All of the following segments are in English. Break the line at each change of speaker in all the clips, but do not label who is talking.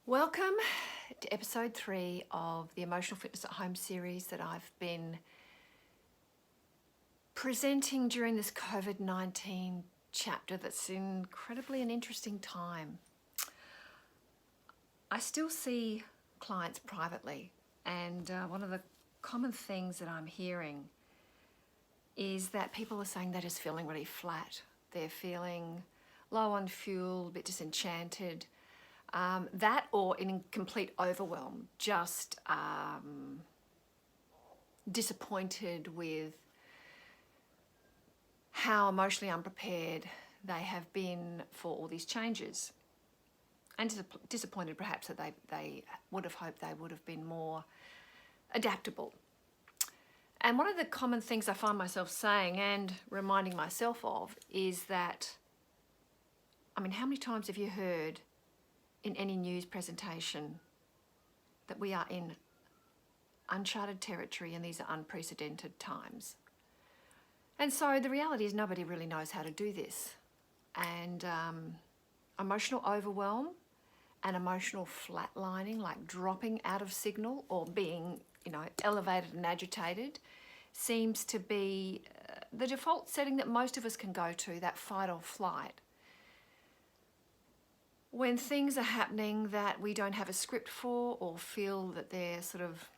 Welcome to episode 3 of the Emotional Fitness at Home series that I've been presenting during this COVID-19 chapter that's incredibly an interesting time. I still see clients privately, and one of the common things that I'm hearing is that people are saying they're just feeling really flat. They're feeling low on fuel, a bit disenchanted, that or in complete overwhelm, just disappointed with how emotionally unprepared they have been for all these changes, and disappointed perhaps that they would have hoped they would have been more adaptable. And one of the common things I find myself saying and reminding myself of is that, how many times have you heard in any news presentation that we are in uncharted territory and these are unprecedented times? And so the reality is nobody really knows how to do this. And emotional overwhelm and emotional flatlining, like dropping out of signal or being, elevated and agitated, seems to be the default setting that most of us can go to, that fight or flight. When things are happening that we don't have a script for or feel that they're sort of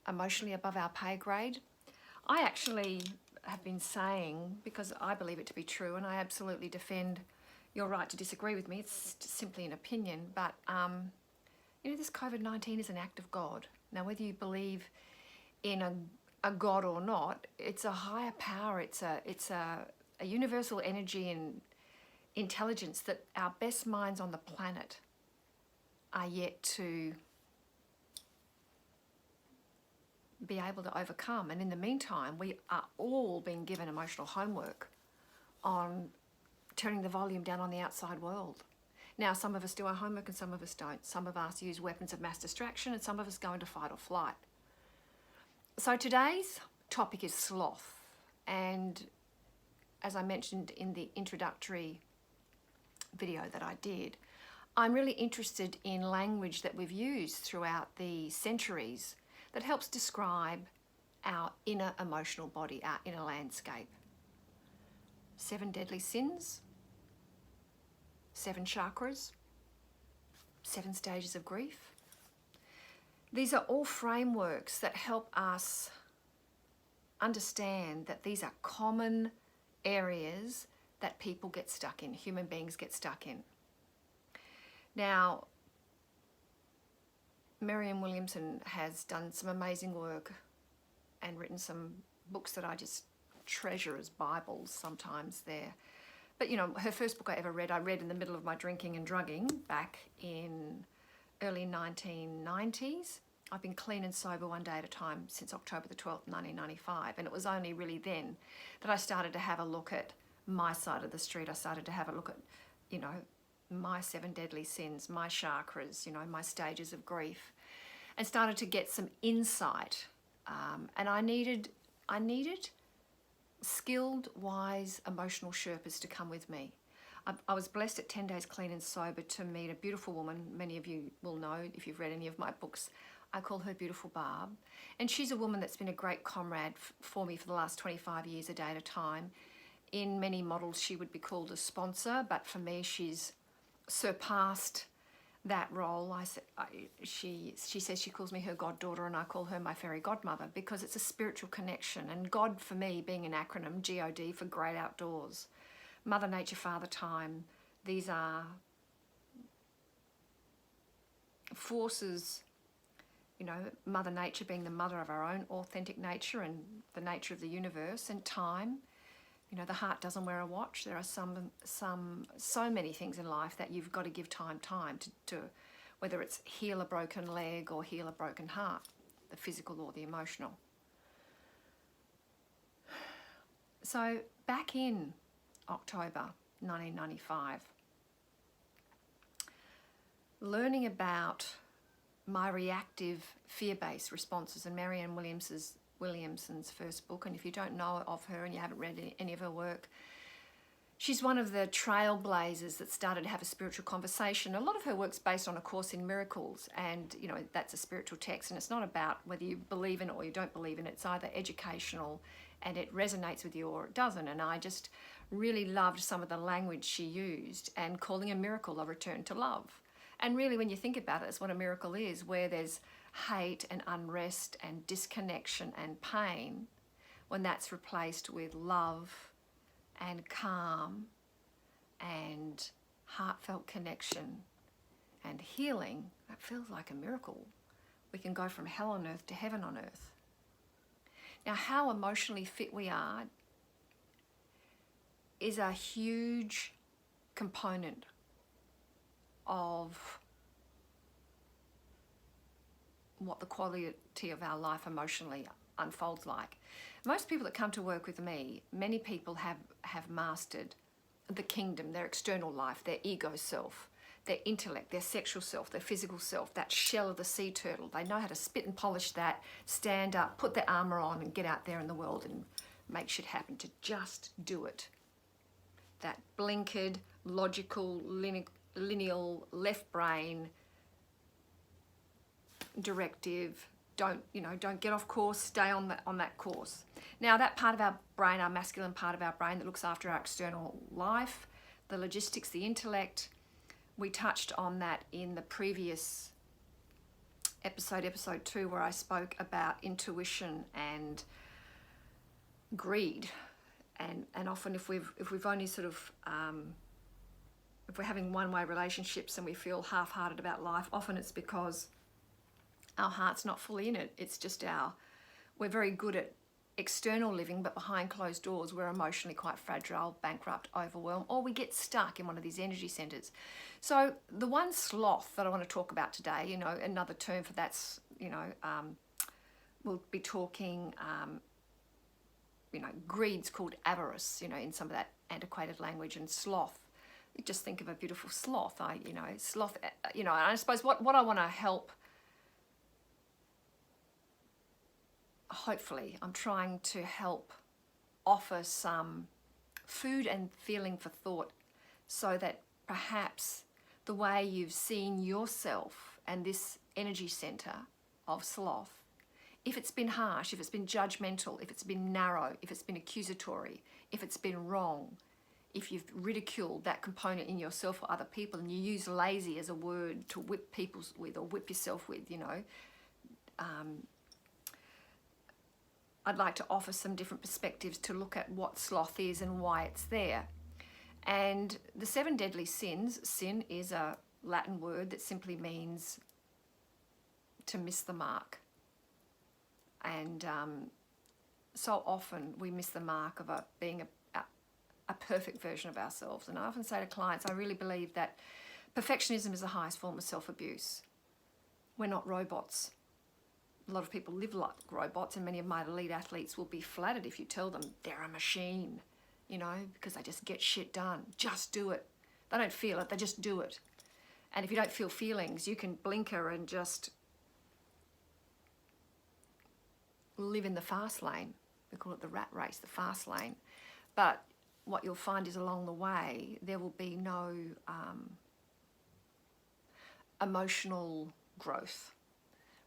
emotionally above our pay grade, I actually have been saying, because I believe it to be true, and I absolutely defend your right to disagree with me, it's just simply an opinion, but this COVID-19 is an act of God. Now, whether you believe in a God or not, it's a higher power, it's a universal energy and intelligence that our best minds on the planet are yet to be able to overcome. And in the meantime, we are all being given emotional homework on turning the volume down on the outside world. Now, some of us do our homework and some of us don't. Some of us use weapons of mass distraction and some of us go into fight or flight. So today's topic is sloth. And as I mentioned in the introductory video that I did, I'm really interested in language that we've used throughout the centuries that helps describe our inner emotional body, our inner landscape. 7 deadly sins, 7 chakras, 7 stages of grief. These are all frameworks that help us understand that these are common areas that people get stuck in, human beings get stuck in. Now, Marianne Williamson has done some amazing work and written some books that I just treasure as Bibles sometimes there. But her first book I read in the middle of my drinking and drugging back in early 1990s. I've been clean and sober one day at a time since October the 12th, 1995. And it was only really then that I started to have a look at my side of the street. I started to have a look at, my 7 deadly sins, my chakras, my stages of grief, and started to get some insight. And I needed skilled, wise, emotional Sherpas to come with me. I was blessed at 10 days clean and sober to meet a beautiful woman. Many of you will know if you've read any of my books. I call her Beautiful Barb. And she's a woman that's been a great comrade for me for the last 25 years, a day at a time. In many models, she would be called a sponsor, but for me, she's surpassed that role. She says she calls me her goddaughter, and I call her my fairy godmother, because it's a spiritual connection. And God, for me, being an acronym, GOD, for Great Outdoors. Mother Nature, Father Time. These are forces, Mother Nature being the mother of our own authentic nature and the nature of the universe, and time. The heart doesn't wear a watch. There are so many things in life that you've got to give time to whether it's heal a broken leg or heal a broken heart, the physical or the emotional. So back in October 1995, learning about my reactive fear-based responses, and Marianne Williamson's first book, and if you don't know of her and you haven't read any of her work, She's one of the trailblazers that started to have a spiritual conversation. A lot of her work's based on A Course in Miracles, and you know, that's a spiritual text, and it's not about whether you believe in it or you don't believe in it. It's either educational and it resonates with you or it doesn't. And I just really loved some of the language she used, and calling a miracle a return to love. And really, when you think about it, it's what a miracle is, where there's hate and unrest and disconnection and pain, when that's replaced with love and calm and heartfelt connection and healing, that feels like a miracle. We can go from hell on earth to heaven on earth. Now, how emotionally fit we are is a huge component of what the quality of our life emotionally unfolds like. Most people that come to work with me, many people have mastered the kingdom, their external life, their ego self, their intellect, their sexual self, their physical self, that shell of the sea turtle. They know how to spit and polish that, stand up, put their armour on and get out there in the world and make shit happen, to just do it. That blinkered, logical, lineal, left brain, directive, don't get off course, stay on that course. Now, that part of our brain, our masculine part of our brain that looks after our external life, the logistics, the intellect, we touched on that in the previous episode 2, where I spoke about intuition and greed. And often if we've only sort of if we're having one-way relationships and we feel half-hearted about life, often it's because our heart's not fully in it. It's just we're very good at external living, but behind closed doors, we're emotionally quite fragile, bankrupt, overwhelmed, or we get stuck in one of these energy centers. So the one sloth that I want to talk about today, another term for that's, we'll be talking, greed's called avarice, in some of that antiquated language, and sloth. You just think of a beautiful sloth. Sloth, and I suppose what I want to help, hopefully, I'm trying to help offer some food and feeling for thought, so that perhaps the way you've seen yourself and this energy center of sloth, if it's been harsh, if it's been judgmental, if it's been narrow, if it's been accusatory, if it's been wrong, if you've ridiculed that component in yourself or other people, and you use lazy as a word to whip people with or whip yourself with, I'd like to offer some different perspectives to look at what sloth is and why it's there. And the 7 deadly sins, sin is a Latin word that simply means to miss the mark. And so often we miss the mark of being a perfect version of ourselves. And I often say to clients, I really believe that perfectionism is the highest form of self-abuse. We're not robots. A lot of people live like robots, and many of my elite athletes will be flattered if you tell them they're a machine, because they just get shit done. Just do it. They don't feel it, they just do it. And if you don't feel feelings, you can blinker and just live in the fast lane. We call it the rat race, the fast lane. But what you'll find is along the way, there will be no emotional growth.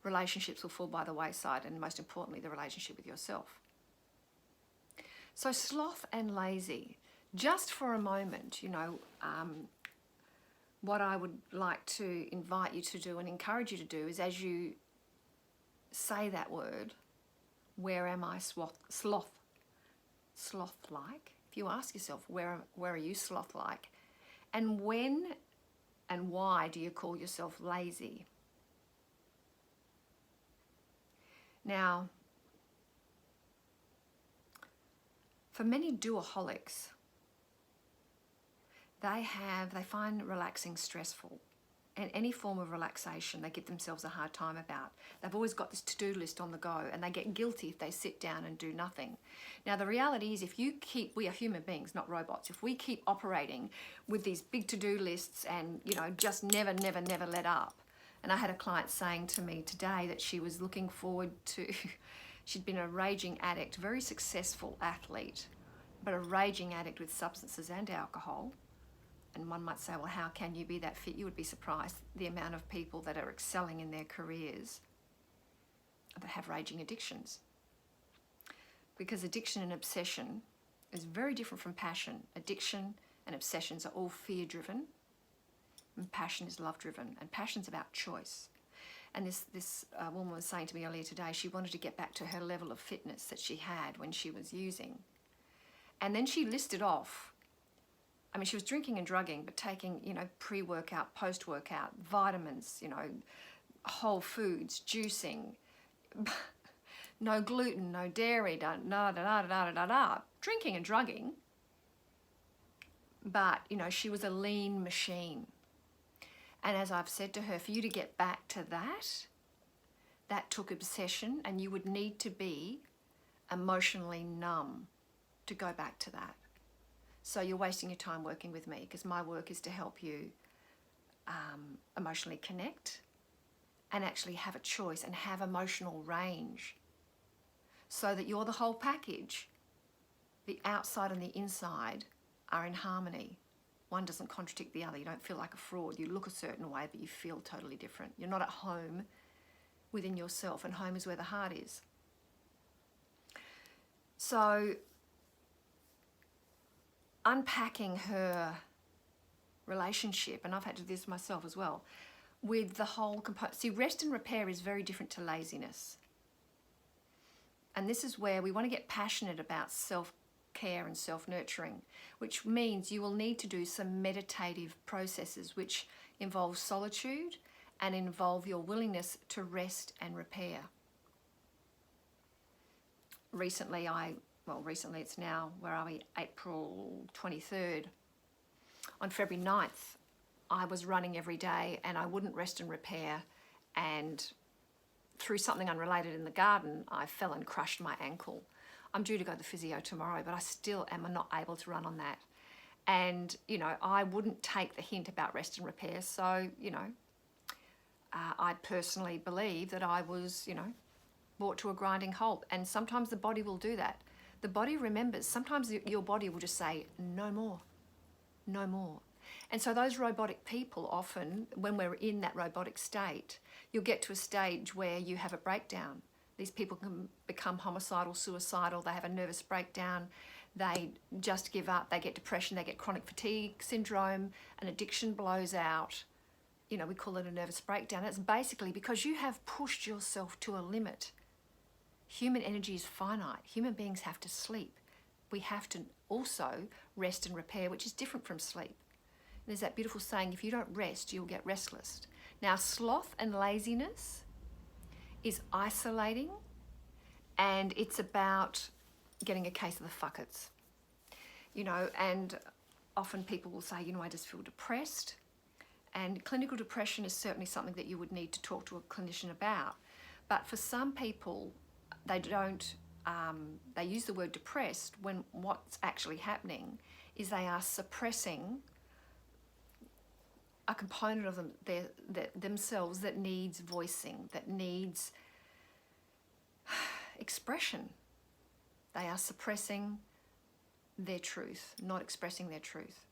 Relationships will fall by the wayside, and most importantly, the relationship with yourself. So sloth and lazy, just for a moment, what I would like to invite you to do and encourage you to do is, as you say that word, where am I sloth-like? If you ask yourself, where are you sloth-like? And when and why do you call yourself lazy? Now, for many doaholics, they find relaxing stressful, and any form of relaxation they give themselves a hard time about. They've always got this to-do list on the go, and they get guilty if they sit down and do nothing. Now, the reality is, we are human beings, not robots. If we keep operating with these big to-do lists and, just never let up. And I had a client saying to me today that she was looking forward to, she'd been a raging addict, very successful athlete, but a raging addict with substances and alcohol. And one might say, well, how can you be that fit? You would be surprised the amount of people that are excelling in their careers that have raging addictions. Because addiction and obsession is very different from passion. Addiction and obsessions are all fear-driven, and passion is love-driven, and passion's about choice. And this woman was saying to me earlier today, she wanted to get back to her level of fitness that she had when she was using. And then she listed off, I mean, she was drinking and drugging, but taking, pre-workout, post-workout, vitamins, whole foods, juicing, no gluten, no dairy, drinking and drugging. But, she was a lean machine. And as I've said to her, for you to get back to that took obsession, and you would need to be emotionally numb to go back to that. So you're wasting your time working with me, because my work is to help you emotionally connect and actually have a choice and have emotional range so that you're the whole package. The outside and the inside are in harmony. One doesn't contradict the other. You don't feel like a fraud. You look a certain way, but you feel totally different. You're not at home within yourself, and home is where the heart is. So unpacking her relationship, and I've had to do this myself as well, with the whole component. See, rest and repair is very different to laziness. And this is where we want to get passionate about self-care and self-nurturing, which means you will need to do some meditative processes which involve solitude and involve your willingness to rest and repair. Recently it's now, where are we, April 23rd. On February 9th, I was running every day and I wouldn't rest and repair, and through something unrelated in the garden, I fell and crushed my ankle. I'm due to go to the physio tomorrow, but I still am not able to run on that. And, I wouldn't take the hint about rest and repair. So, I personally believe that I was, brought to a grinding halt. And sometimes the body will do that. The body remembers. Sometimes your body will just say, no more, no more. And so those robotic people often, when we're in that robotic state, you'll get to a stage where you have a breakdown. These people can become homicidal, suicidal, they have a nervous breakdown, they just give up, they get depression, they get chronic fatigue syndrome, an addiction blows out. We call it a nervous breakdown. It's basically because you have pushed yourself to a limit. Human energy is finite. Human beings have to sleep. We have to also rest and repair, which is different from sleep. There's that beautiful saying, if you don't rest, you'll get restless. Now, sloth and laziness is isolating, and it's about getting a case of the fuckets. And often people will say, I just feel depressed. And clinical depression is certainly something that you would need to talk to a clinician about. But for some people, they don't, they use the word depressed when what's actually happening is they are suppressing a component of themselves that needs voicing, that needs expression. They are suppressing their truth, not expressing their truth.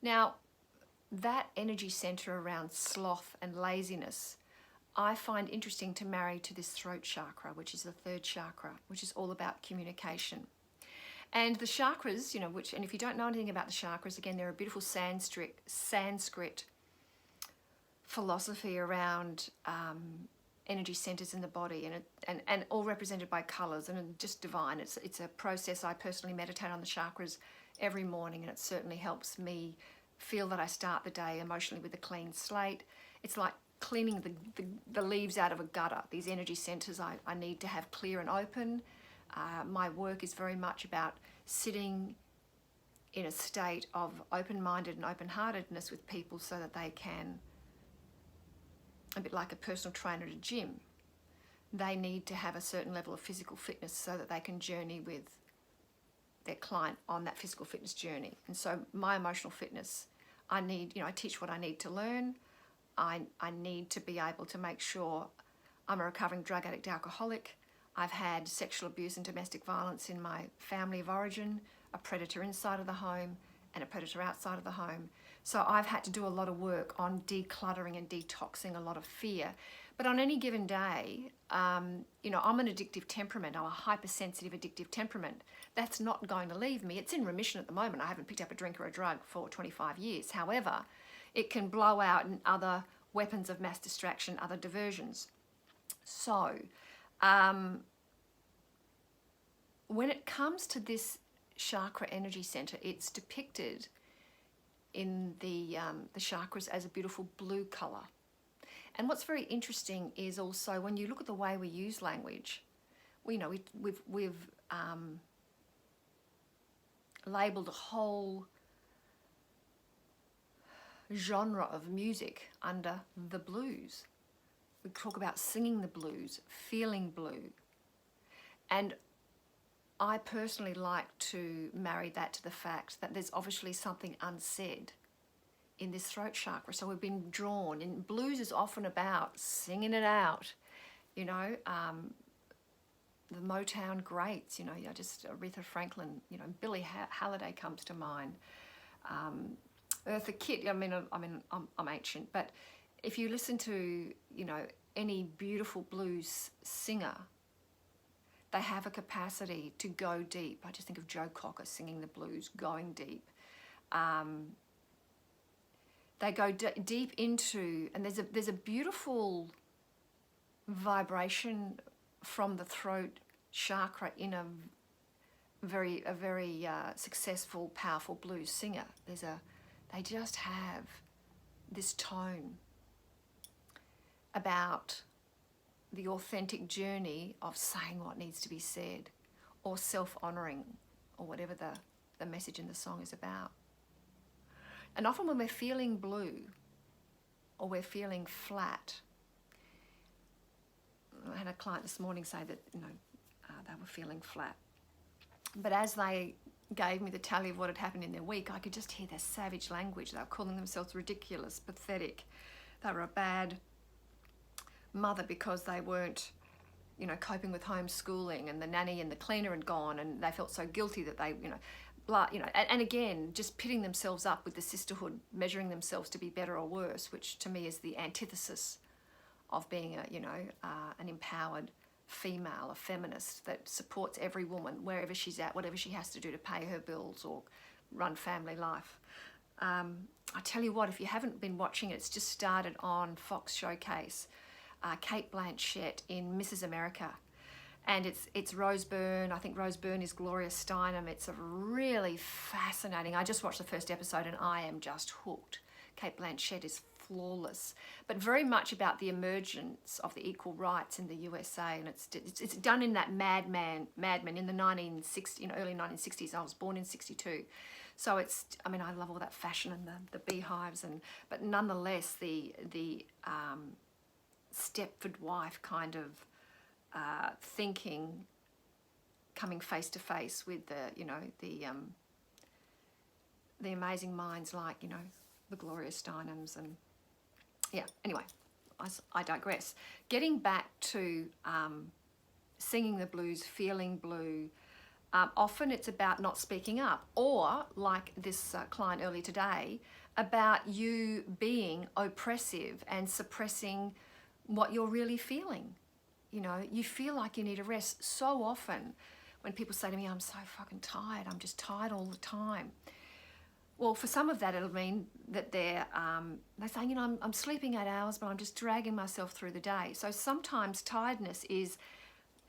Now, that energy center around sloth and laziness, I find interesting to marry to this throat chakra, which is the third chakra, which is all about communication. And the chakras, and if you don't know anything about the chakras, again, they're a beautiful Sanskrit philosophy around energy centers in the body, and all represented by colors, and just divine. It's a process. I personally meditate on the chakras every morning, and it certainly helps me feel that I start the day emotionally with a clean slate. It's like cleaning the leaves out of a gutter. These energy centers I need to have clear and open. My work is very much about sitting in a state of open-minded and open-heartedness with people so that they can, a bit like a personal trainer at a gym, they need to have a certain level of physical fitness so that they can journey with their client on that physical fitness journey. And so my emotional fitness, I need, I teach what I need to learn. I need to be able to make sure I'm a recovering drug addict alcoholic. I've had sexual abuse and domestic violence in my family of origin a predator inside of the home and a predator outside of the home. So I've had to do a lot of work on decluttering and detoxing a lot of fear. But on any given day, you know, I'm an addictive temperament. I'm a hypersensitive addictive temperament. That's not going to leave me. It's in remission at the moment. I haven't picked up a drink or a drug for 25 years. However, it can blow out in other weapons of mass distraction, other diversions. So when it comes to this chakra energy center, it's depicted in the chakras as a beautiful blue color. And what's very interesting is also when you look at the way we use language, we've labeled a whole genre of music under the blues. We talk about singing the blues, feeling blue. And I personally like to marry that to the fact that there's obviously something unsaid in this throat chakra. So we've been drawn, and blues is often about singing it out, you know, the Motown greats, you know, just Aretha Franklin, you know, Billie Holiday comes to mind, Eartha Kitt. I'm ancient, but if you listen to, you know, any beautiful blues singer, they have a capacity to go deep. I just think of Joe Cocker singing the blues, going deep. They go deep into, and there's a beautiful vibration from the throat chakra in a very successful, powerful blues singer. They just have this tone about the authentic journey of saying what needs to be said, or self-honouring, or whatever the message in the song is about. And often when we're feeling blue or we're feeling flat, I had a client this morning say that, you know, they were feeling flat. But as they gave me the tally of what had happened in their week, I could just hear their savage language. They were calling themselves ridiculous, pathetic. They were a bad mother because they weren't, you know, coping with homeschooling, and the nanny and the cleaner had gone, and they felt so guilty that they, and again, just pitting themselves up with the sisterhood, measuring themselves to be better or worse, which to me is the antithesis of being an empowered female, a feminist that supports every woman wherever she's at, whatever she has to do to pay her bills or run family life. I tell you what, if you haven't been watching it, it's just started on Fox Showcase. Kate Blanchett in Mrs. America, and it's Rose Byrne. I think Rose Byrne is Gloria Steinem. It's a really fascinating. I just watched the first episode and I am just hooked. Kate Blanchett is flawless, but very much about the emergence of the equal rights in the USA, and it's done in that Mad Men in the early 1960s. I was born in '62. So I love all that fashion and the beehives, but nonetheless the Stepford wife kind of thinking, coming face to face with the amazing minds like, you know, the Gloria Steinems, and yeah. Anyway, I digress. Getting back to singing the blues, feeling blue. Often it's about not speaking up, or like this client earlier today, about you being oppressive and suppressing what you're really feeling. You know, you feel like you need a rest. So often when people say to me, I'm so fucking tired, I'm just tired all the time. Well, for some of that, it'll mean that they're saying, you know, I'm sleeping 8 hours, but I'm just dragging myself through the day. So sometimes tiredness is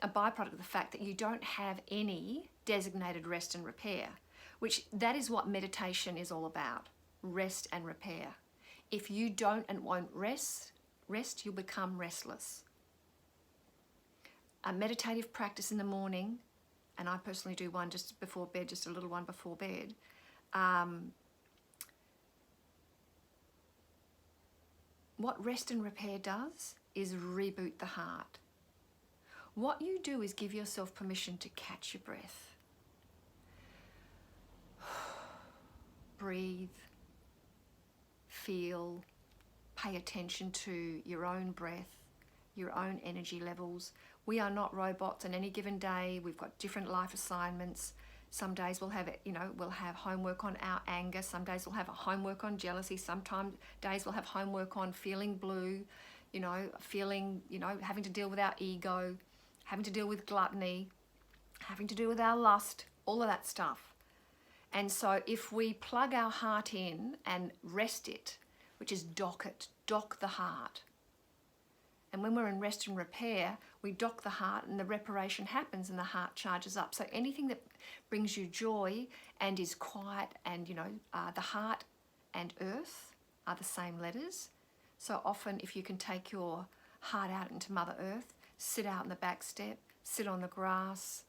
a byproduct of the fact that you don't have any designated rest and repair, which that is what meditation is all about, rest and repair. If you don't and won't rest, you'll become restless. A meditative practice in the morning, and I personally do one just before bed, just a little one before bed. What rest and repair does is reboot the heart. What you do is give yourself permission to catch your breath. Breathe, feel, pay attention to your own breath, your own energy levels. We are not robots on any given day. We've got different life assignments, Some days we'll have, we'll have homework on our anger. Some days we'll have a homework on jealousy. Sometimes days we'll have homework on feeling blue, feeling, having to deal with our ego, having to deal with gluttony, having to do with our lust, all of that stuff. And so if we plug our heart in and rest it, which is dock the heart. And when we're in rest and repair, we dock the heart and the reparation happens and the heart charges up. So anything that brings you joy and is quiet, and the heart and earth are the same letters. So often if you can take your heart out into Mother Earth, sit out in the back step, sit on the grass,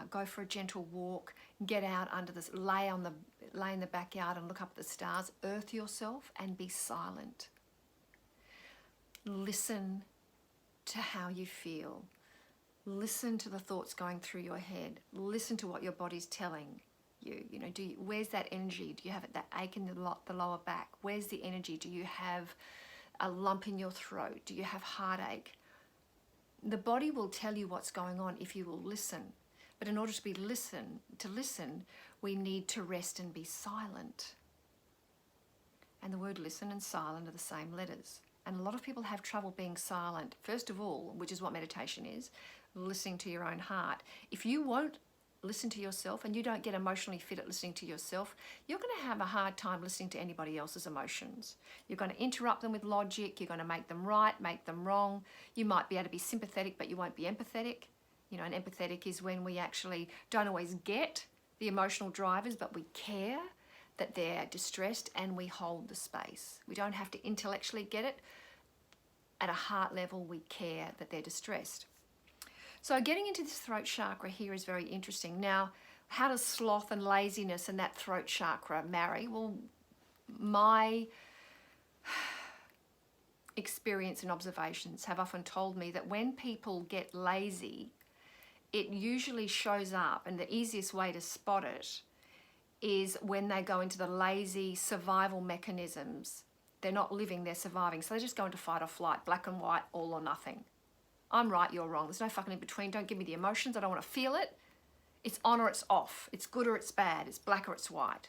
go for a gentle walk, get out under this, lay in the backyard and look up at the stars, earth yourself and be silent. Listen to how you feel. Listen to the thoughts going through your head. Listen to what your body's telling you. Where's that energy? Do you have that ache in the lower back? Where's the energy? Do you have a lump in your throat? Do you have heartache? The body will tell you what's going on if you will listen. But in order to listen, we need to rest and be silent. And the word listen and silent are the same letters. And a lot of people have trouble being silent. First of all, which is what meditation is, listening to your own heart. If you won't listen to yourself and you don't get emotionally fit at listening to yourself, you're going to have a hard time listening to anybody else's emotions. You're going to interrupt them with logic. You're going to make them right, make them wrong. You might be able to be sympathetic, but you won't be empathetic. And empathetic is when we actually don't always get the emotional drivers, but we care that they're distressed and we hold the space. We don't have to intellectually get it. At a heart level, we care that they're distressed. So getting into this throat chakra here is very interesting. Now, how does sloth and laziness and that throat chakra marry? Well, my experience and observations have often told me that when people get lazy, it usually shows up, and the easiest way to spot it is when they go into the lazy survival mechanisms. They're not living, they're surviving. So they just go into fight or flight, black and white, all or nothing. I'm right, you're wrong. There's no fucking in between. Don't give me the emotions. I don't want to feel it. It's on or it's off. It's good or it's bad. It's black or it's white.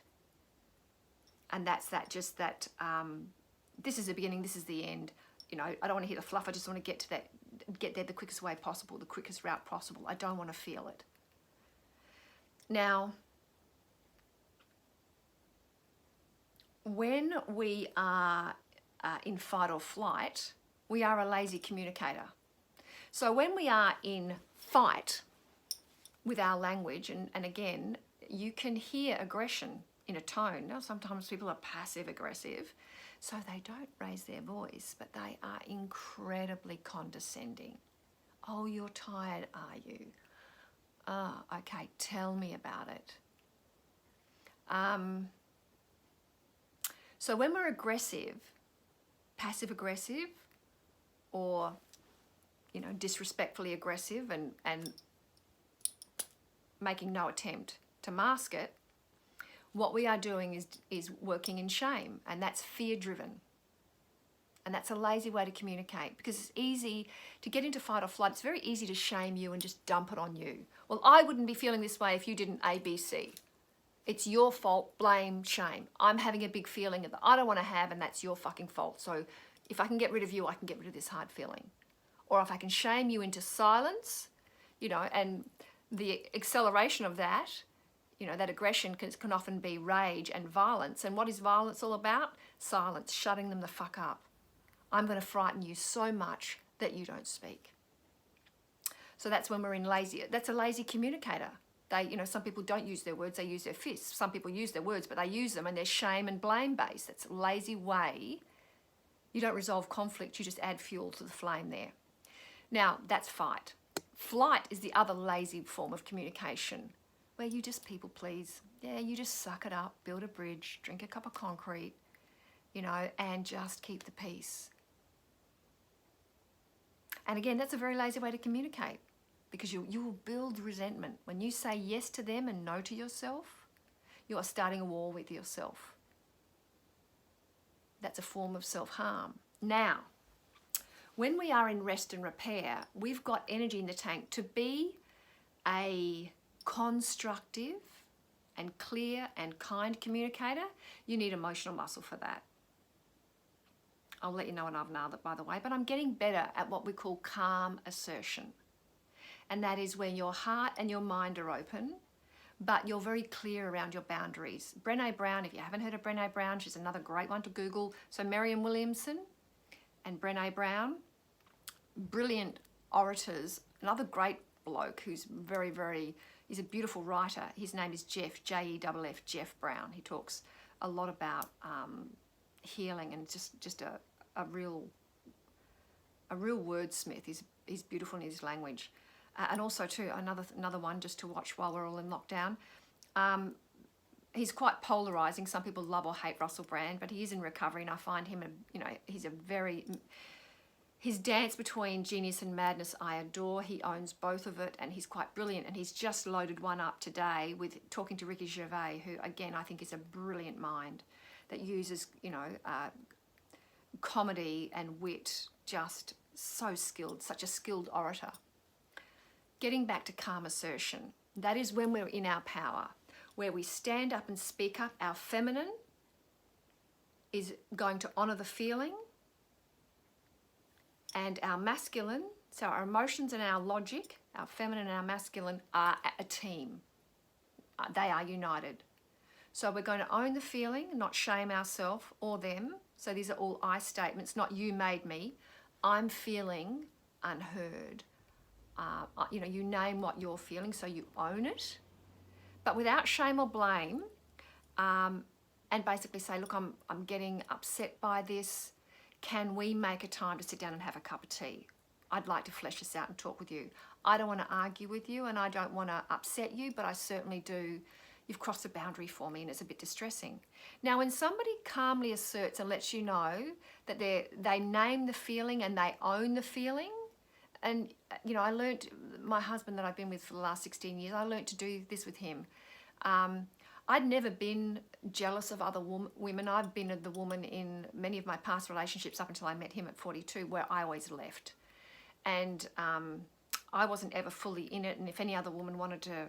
And that's that, just that, this is the beginning, this is the end. I don't want to hear the fluff. I just want to get there the quickest way possible, the quickest route possible. I don't want to feel it. Now, when we are in fight or flight, we are a lazy communicator. So when we are in fight with our language, and again, you can hear aggression in a tone. Now, sometimes people are passive aggressive, so they don't raise their voice, but they are incredibly condescending. Oh, you're tired, are you? Oh, okay, tell me about it. So when we're aggressive, passive aggressive, or disrespectfully aggressive and making no attempt to mask it, what we are doing is working in shame, and that's fear-driven. And that's a lazy way to communicate, because it's easy to get into fight or flight. It's very easy to shame you and just dump it on you. Well, I wouldn't be feeling this way if you didn't A, B, C. It's your fault, blame, shame. I'm having a big feeling that I don't want to have, and that's your fucking fault. So if I can get rid of you, I can get rid of this hard feeling. Or if I can shame you into silence, and the acceleration of that, that aggression can often be rage and violence. And what is violence all about? Silence, shutting them the fuck up. I'm going to frighten you so much that you don't speak. So that's when we're in lazy. That's a lazy communicator. Some people don't use their words, they use their fists. Some people use their words, but they use them, and they're shame and blame based. That's a lazy way. You don't resolve conflict, you just add fuel to the flame there. Now, that's fight. Flight is the other lazy form of communication, where you just people please. Yeah, you just suck it up, build a bridge, drink a cup of concrete, and just keep the peace. And again, that's a very lazy way to communicate, because you will build resentment. When you say yes to them and no to yourself, you are starting a war with yourself. That's a form of self-harm. Now, when we are in rest and repair, we've got energy in the tank to be a constructive and clear and kind communicator, you need emotional muscle for that. I'll let you know when I've nailed it, by the way, but I'm getting better at what we call calm assertion. And that is when your heart and your mind are open, but you're very clear around your boundaries. Brené Brown, if you haven't heard of Brené Brown, she's another great one to Google. So Marianne Williamson and Brené Brown, brilliant orators. Another great bloke who's he's a beautiful writer. His name is Jeff, Jeff, Jeff Brown. He talks a lot about healing and just a real wordsmith. He's beautiful in his language. And also too, another one just to watch while we're all in lockdown. He's quite polarizing. Some people love or hate Russell Brand, but he is in recovery, and I find him, his dance between genius and madness I adore. He owns both of it, and he's quite brilliant. And he's just loaded one up today with talking to Ricky Gervais, who again I think is a brilliant mind that uses comedy and wit, just so skilled, such a skilled orator. Getting back to calm assertion, that is when we're in our power, where we stand up and speak up. Our feminine is going to honour the feeling, and our masculine, so our emotions and our logic, our feminine and our masculine are a team. They are united. So we're going to own the feeling, not shame ourselves or them. So these are all I statements, not you made me. I'm feeling unheard. You name what you're feeling, so you own it, but without shame or blame, and basically say, look, I'm getting upset by this. Can we make a time to sit down and have a cup of tea? I'd like to flesh this out and talk with you. I don't want to argue with you, and I don't want to upset you, but I certainly do. You've crossed a boundary for me, and it's a bit distressing. Now, when somebody calmly asserts and lets you know that they name the feeling and they own the feeling, and, I learned, my husband that I've been with for the last 16 years, I learned to do this with him. I'd never been jealous of other women. I've been the woman in many of my past relationships up until I met him at 42, where I always left. And I wasn't ever fully in it. And if any other woman wanted to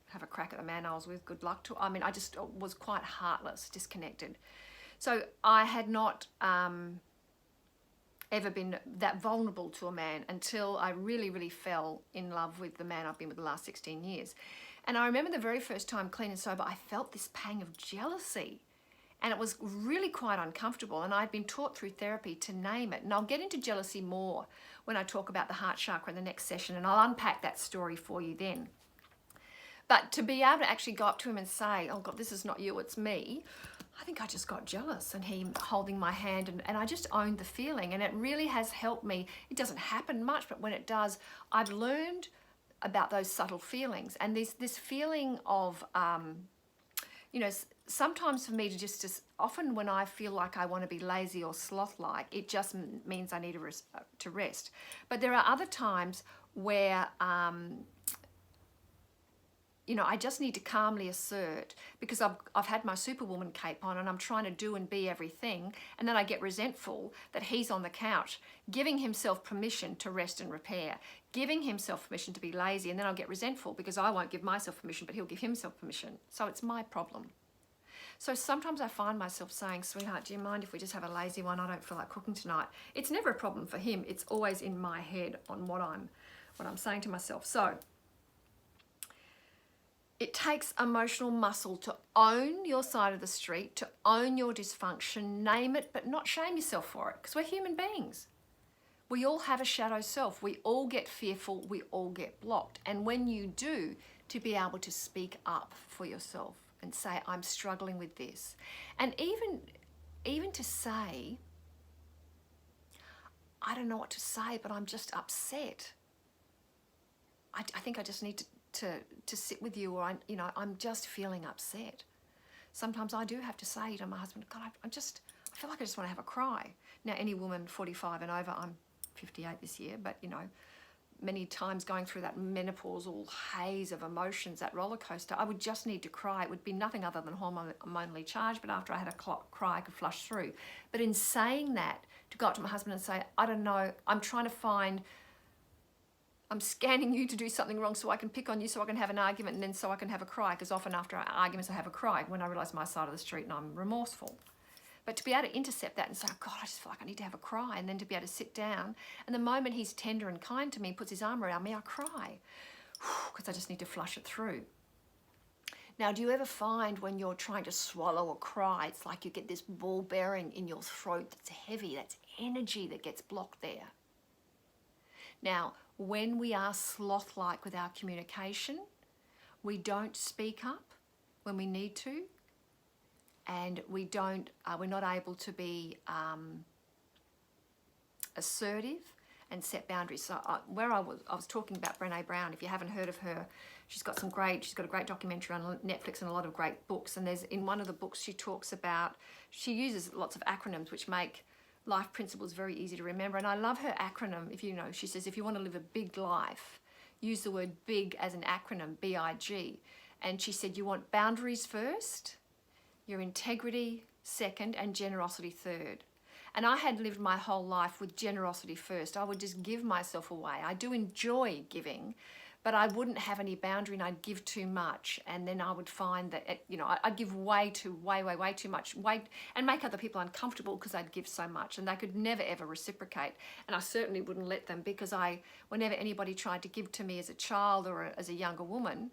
have a crack at the man I was with, good luck to her. I just was quite heartless, disconnected. So I had not ever been that vulnerable to a man until I really, really fell in love with the man I've been with the last 16 years. And I remember the very first time, clean and sober, I felt this pang of jealousy. And it was really quite uncomfortable. And I'd been taught through therapy to name it. And I'll get into jealousy more when I talk about the heart chakra in the next session. And I'll unpack that story for you then. But to be able to actually go up to him and say, oh God, this is not you, it's me. I think I just got jealous, and he holding my hand, and I just owned the feeling, and it really has helped me. It doesn't happen much, but when it does, I've learned about those subtle feelings, and this feeling of, sometimes for me to often when I feel like I want to be lazy or sloth-like, it just means I need to rest. But there are other times where, I just need to calmly assert, because I've had my superwoman cape on and I'm trying to do and be everything, and then I get resentful that he's on the couch giving himself permission to rest and repair, giving himself permission to be lazy, and then I'll get resentful because I won't give myself permission, but he'll give himself permission. So it's my problem. So sometimes I find myself saying, sweetheart, do you mind if we just have a lazy one? I don't feel like cooking tonight. It's never a problem for him. It's always in my head on what I'm saying to myself. So it takes emotional muscle to own your side of the street, to own your dysfunction, name it, but not shame yourself for it, because we're human beings. We all have a shadow self. We all get fearful. We all get blocked. And when you do, to be able to speak up for yourself and say, I'm struggling with this. And even to say, I don't know what to say, but I'm just upset. I think I just need to sit with you, or I'm just feeling upset. Sometimes I do have to say to my husband, God, I feel like I just want to have a cry. Now, any woman 45 and over, I'm 58 this year, but many times going through that menopausal haze of emotions, that roller coaster, I would just need to cry. It would be nothing other than hormonally charged, but after I had a cry, I could flush through. But in saying that, to go up to my husband and say, I don't know, I'm trying to find I'm scanning you to do something wrong so I can pick on you, so I can have an argument, and then so I can have a cry, because often after arguments I have a cry when I realise my side of the street and I'm remorseful. But to be able to intercept that and say, oh God, I just feel like I need to have a cry, and then to be able to sit down, and the moment he's tender and kind to me, puts his arm around me, I cry, because I just need to flush it through. Now, do you ever find when you're trying to swallow or cry, it's like you get this ball bearing in your throat that's heavy, that's energy that gets blocked there? Now, when we are sloth-like with our communication, we don't speak up when we need to, and we're not able to be assertive and set boundaries. So I was talking about Brené Brown. If you haven't heard of her, she's got a great documentary on Netflix and a lot of great books. And in one of the books she uses lots of acronyms which make life principles very easy to remember. And I love her acronym. She says, if you want to live a big life, use the word big as an acronym, BIG. And she said, you want boundaries first, your integrity second, and generosity third. And I had lived my whole life with generosity first. I would just give myself away. I do enjoy giving, but I wouldn't have any boundary, and I'd give too much. And then I would find that, I'd give way too much, and make other people uncomfortable because I'd give so much, and they could never ever reciprocate. And I certainly wouldn't let them, because whenever anybody tried to give to me as a child or as a younger woman,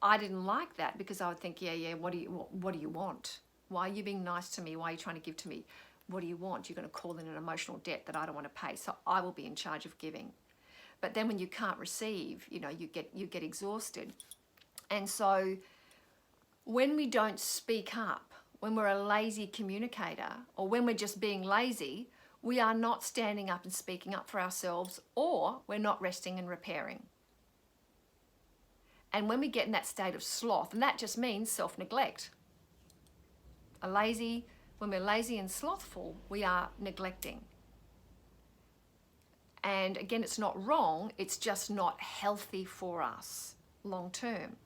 I didn't like that, because I would think, what do you want? Why are you being nice to me? Why are you trying to give to me? What do you want? You're going to call in an emotional debt that I don't want to pay. So I will be in charge of giving. But then when you can't receive, you get exhausted. And so when we don't speak up, when we're a lazy communicator, or when we're just being lazy, we are not standing up and speaking up for ourselves, or we're not resting and repairing. And when we get in that state of sloth, and that just means self-neglect. When we're lazy and slothful, we are neglecting. And again, it's not wrong, it's just not healthy for us long term.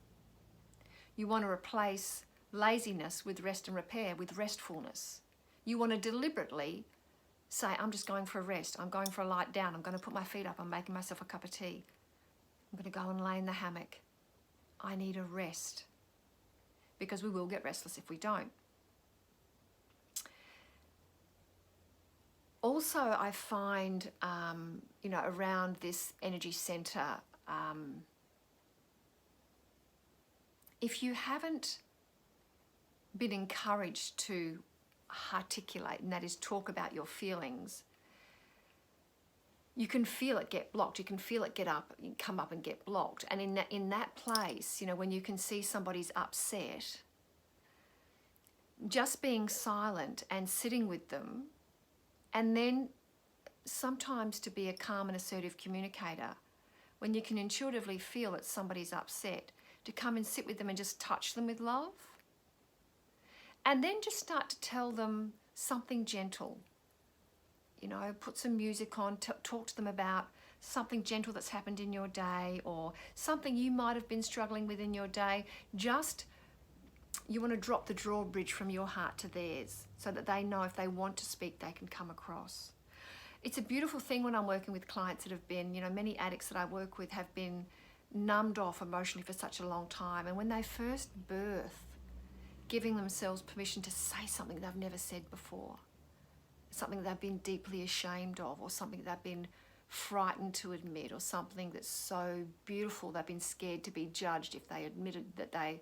You want to replace laziness with rest and repair, with restfulness. You want to deliberately say, I'm just going for a rest, I'm going for a light down, I'm going to put my feet up, I'm making myself a cup of tea, I'm going to go and lay in the hammock. I need a rest, because we will get restless if we don't. Also, I find, around this energy center, if you haven't been encouraged to articulate, and that is talk about your feelings, you can feel it get blocked. You can feel it come up and get blocked. And in that place, when you can see somebody's upset, just being silent and sitting with them, and then sometimes to be a calm and assertive communicator, when you can intuitively feel that somebody's upset, to come and sit with them and just touch them with love. And then just start to tell them something gentle. Put some music on, talk to them about something gentle that's happened in your day, or something you might have been struggling with in your day. You want to drop the drawbridge from your heart to theirs, so that they know if they want to speak, they can come across. It's a beautiful thing when I'm working with clients that have been, many addicts that I work with have been numbed off emotionally for such a long time. And when they first birth, giving themselves permission to say something they've never said before, something they've been deeply ashamed of, or something they've been frightened to admit, or something that's so beautiful they've been scared to be judged if they admitted that they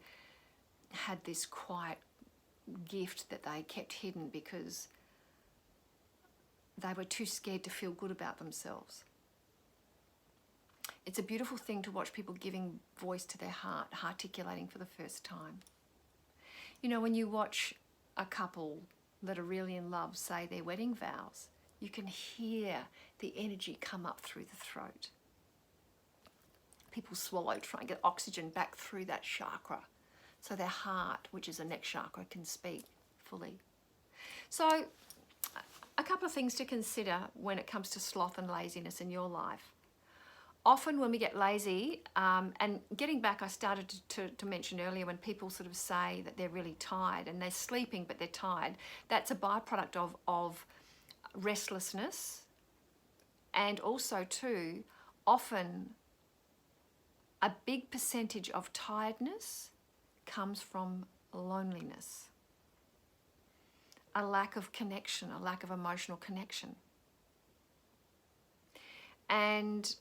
had this quiet gift that they kept hidden because they were too scared to feel good about themselves. It's a beautiful thing to watch people giving voice to their heart, articulating for the first time. When you watch a couple that are really in love say their wedding vows, you can hear the energy come up through the throat. People swallow, try and get oxygen back through that chakra, so their heart, which is a neck chakra, can speak fully. So a couple of things to consider when it comes to sloth and laziness in your life. Often when we get lazy, and getting back, I started to mention earlier, when people sort of say that they're really tired and they're sleeping but they're tired, that's a byproduct of restlessness, and also too often a big percentage of tiredness comes from loneliness, a lack of connection, a lack of emotional connection. And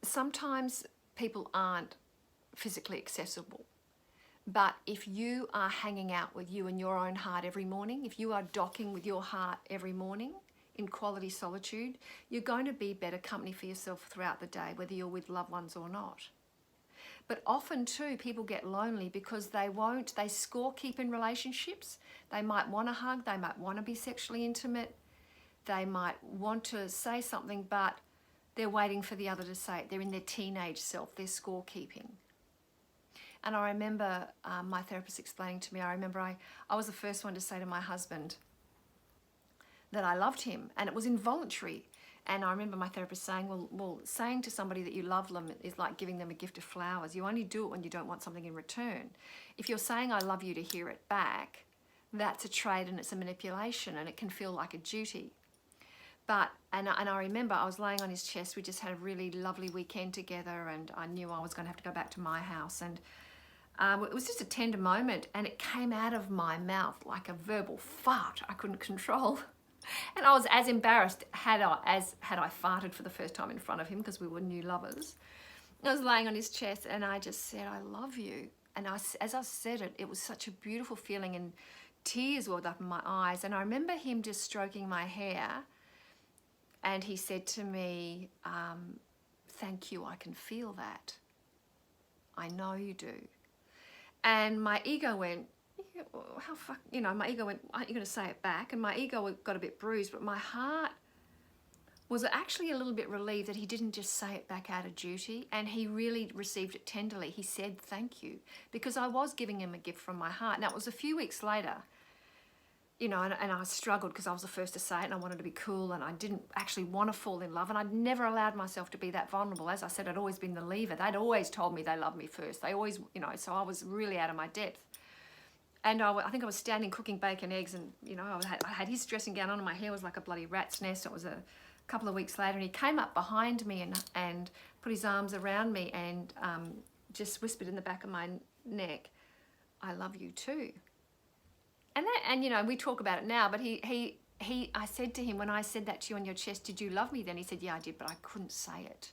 sometimes people aren't physically accessible, but if you are hanging out with you and your own heart every morning, if you are docking with your heart every morning in quality solitude, you're going to be better company for yourself throughout the day, whether you're with loved ones or not. But often too, people get lonely because they score keep in relationships. They might want to hug, they might want to be sexually intimate, they might want to say something, but they're waiting for the other to say it. They're in their teenage self, they're scorekeeping. And I remember my therapist explaining to me, I was the first one to say to my husband that I loved him, and it was involuntary. And I remember my therapist saying, well, saying to somebody that you love them is like giving them a gift of flowers. You only do it when you don't want something in return. If you're saying I love you to hear it back, that's a trade and it's a manipulation, and it can feel like a duty. And I remember I was laying on his chest. We just had a really lovely weekend together, and I knew I was going to have to go back to my house. And it was just a tender moment, and it came out of my mouth like a verbal fart I couldn't control. And I was as embarrassed had I farted for the first time in front of him, because we were new lovers. I was laying on his chest and I just said, I love you. And as I said it, it was such a beautiful feeling, and tears welled up in my eyes. And I remember him just stroking my hair, and he said to me, thank you, I can feel that. I know you do. And my ego went, my ego went, aren't you going to say it back? And my ego got a bit bruised, but my heart was actually a little bit relieved that he didn't just say it back out of duty, and he really received it tenderly. He said thank you, because I was giving him a gift from my heart. Now, it was a few weeks later, and I struggled because I was the first to say it, and I wanted to be cool, and I didn't actually want to fall in love, and I'd never allowed myself to be that vulnerable. As I said, I'd always been the leaver. They'd always told me they loved me first. They always, so I was really out of my depth. And I think I was standing cooking bacon, eggs, and, I had his dressing gown on, and my hair was like a bloody rat's nest. It was a couple of weeks later, and he came up behind me and put his arms around me and just whispered in the back of my neck, I love you too. And we talk about it now, but I said to him, when I said that to you on your chest, did you love me then? He said, yeah, I did, but I couldn't say it.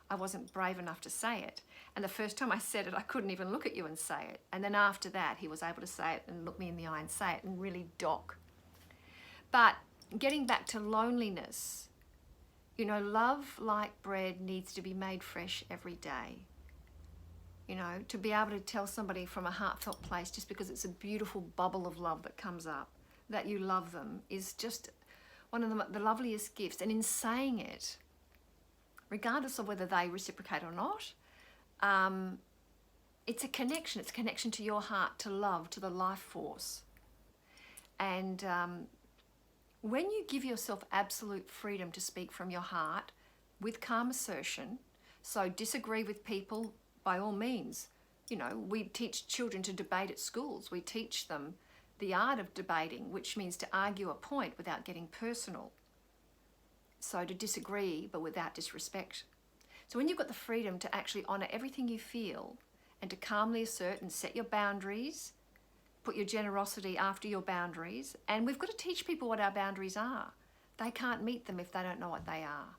I wasn't brave enough to say it. And the first time I said it, I couldn't even look at you and say it. And then after that, he was able to say it and look me in the eye and say it and really dock. But getting back to loneliness, love like bread needs to be made fresh every day. To be able to tell somebody from a heartfelt place, just because it's a beautiful bubble of love that comes up, that you love them, is just one of the loveliest gifts. And in saying it, regardless of whether they reciprocate or not, it's a connection. It's a connection to your heart, to love, to the life force. And when you give yourself absolute freedom to speak from your heart with calm assertion, so disagree with people by all means. We teach children to debate at schools. We teach them the art of debating, which means to argue a point without getting personal. So to disagree, but without disrespect. So when you've got the freedom to actually honour everything you feel, and to calmly assert and set your boundaries, put your generosity after your boundaries, and we've got to teach people what our boundaries are. They can't meet them if they don't know what they are.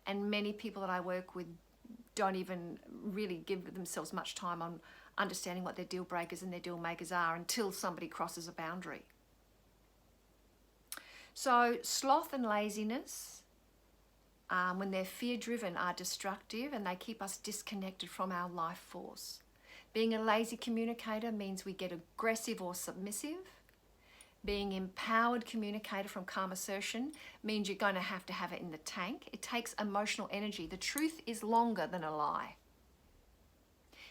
And many people that I work with don't even really give themselves much time on understanding what their deal breakers and their deal makers are until somebody crosses a boundary. So sloth and laziness, when they're fear-driven, are destructive, and they keep us disconnected from our life force. Being a lazy communicator means we get aggressive or submissive. Being empowered communicator from calm assertion means you're going to have it in the tank. It takes emotional energy. The truth is longer than a lie.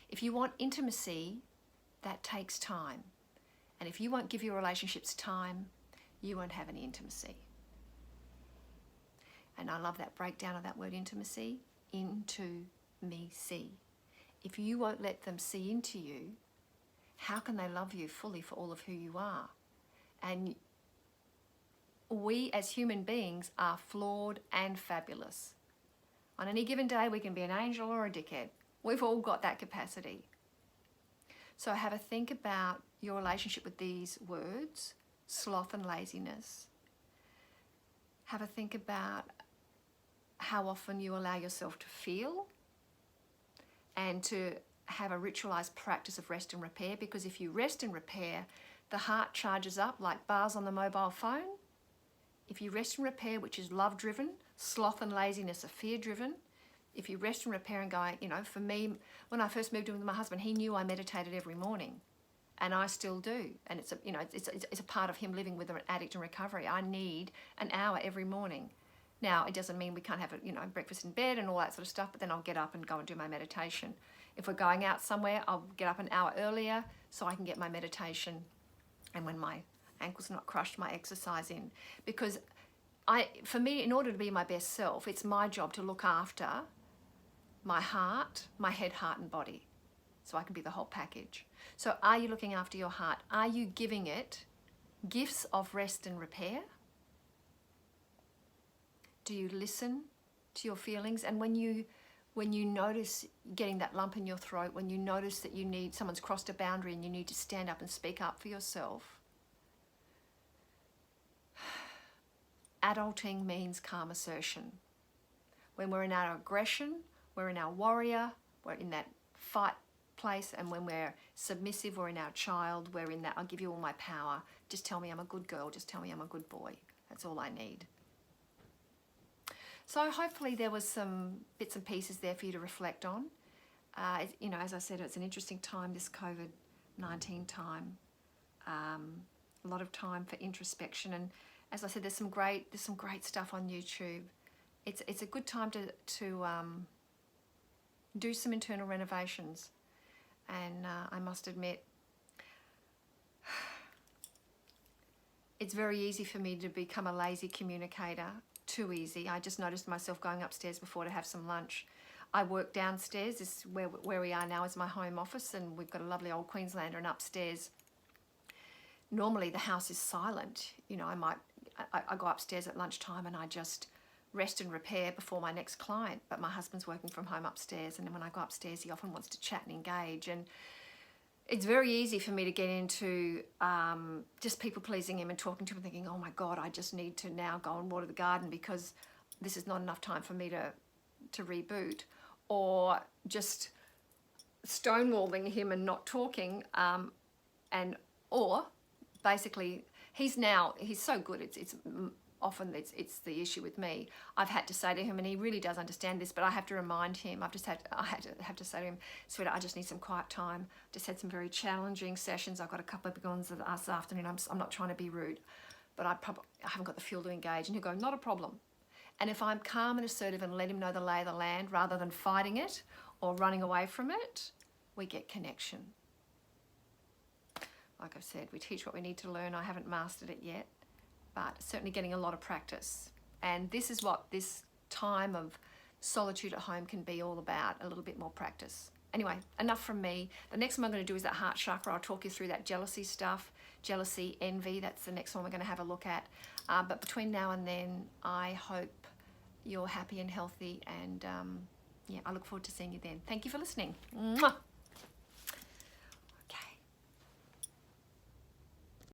If you want intimacy, that takes time. And if you won't give your relationships time, you won't have any intimacy. And I love that breakdown of that word intimacy. Into me see. If you won't let them see into you, how can they love you fully for all of who you are? And we as human beings are flawed and fabulous. On any given day, we can be an angel or a dickhead. We've all got that capacity. So have a think about your relationship with these words, sloth and laziness. Have a think about how often you allow yourself to feel, and to have a ritualized practice of rest and repair, because if you rest and repair, the heart charges up like bars on the mobile phone. If you rest and repair, which is love-driven, sloth and laziness are fear-driven. If you rest and repair and go, you know, for me, when I first moved in with my husband, he knew I meditated every morning, and I still do. And it's a, you know, it's a part of him living with an addict in recovery. I need an hour every morning. Now, it doesn't mean we can't have, breakfast in bed and all that sort of stuff, but then I'll get up and go and do my meditation. If we're going out somewhere, I'll get up an hour earlier so I can get my meditation, and when my ankle's not crushed, my exercise in. Because for me, in order to be my best self, it's my job to look after my heart, my head, heart and body, so I can be the whole package. So are you looking after your heart? Are you giving it gifts of rest and repair? Do you listen to your feelings? And when you notice getting that lump in your throat, when you notice that someone's crossed a boundary and you need to stand up and speak up for yourself, adulting means calm assertion. When we're in our aggression, we're in our warrior, we're in that fight place, and when we're submissive, we're in our child, we're in that, I'll give you all my power, just tell me I'm a good girl, just tell me I'm a good boy. That's all I need. So hopefully there was some bits and pieces there for you to reflect on. As I said, it's an interesting time, this COVID-19 time. A lot of time for introspection, and as I said, there's some great stuff on YouTube. It's a good time to do some internal renovations, and I must admit, it's very easy for me to become a lazy communicator. Too easy. I just noticed myself going upstairs before to have some lunch. I work downstairs. This is where we are now, is my home office, and we've got a lovely old Queenslander, and upstairs normally the house is silent. I go upstairs at lunchtime and I just rest and repair before my next client, but my husband's working from home upstairs, and then when I go upstairs he often wants to chat and engage, and it's very easy for me to get into just people pleasing him and talking to him, thinking, oh my God, I just need to now go and water the garden because this is not enough time for me to reboot, or just stonewalling him and not talking, or basically he's so good, it's often it's the issue with me. I've had to say to him, and he really does understand this, but I have to remind him, I have to say to him, sweetheart, I just need some quiet time. Just had some very challenging sessions. I've got a couple of big ones this afternoon. I'm not trying to be rude, but I haven't got the fuel to engage. And he'll go, not a problem. And if I'm calm and assertive and let him know the lay of the land rather than fighting it or running away from it, we get connection. Like I've said, we teach what we need to learn. I haven't mastered it yet, but certainly getting a lot of practice. And this is what this time of solitude at home can be all about, a little bit more practice. Anyway, enough from me. The next one I'm going to do is that heart chakra. I'll talk you through that jealousy stuff, jealousy, envy. That's the next one we're going to have a look at. But between now and then, I hope you're happy and healthy, and I look forward to seeing you then. Thank you for listening. Mwah!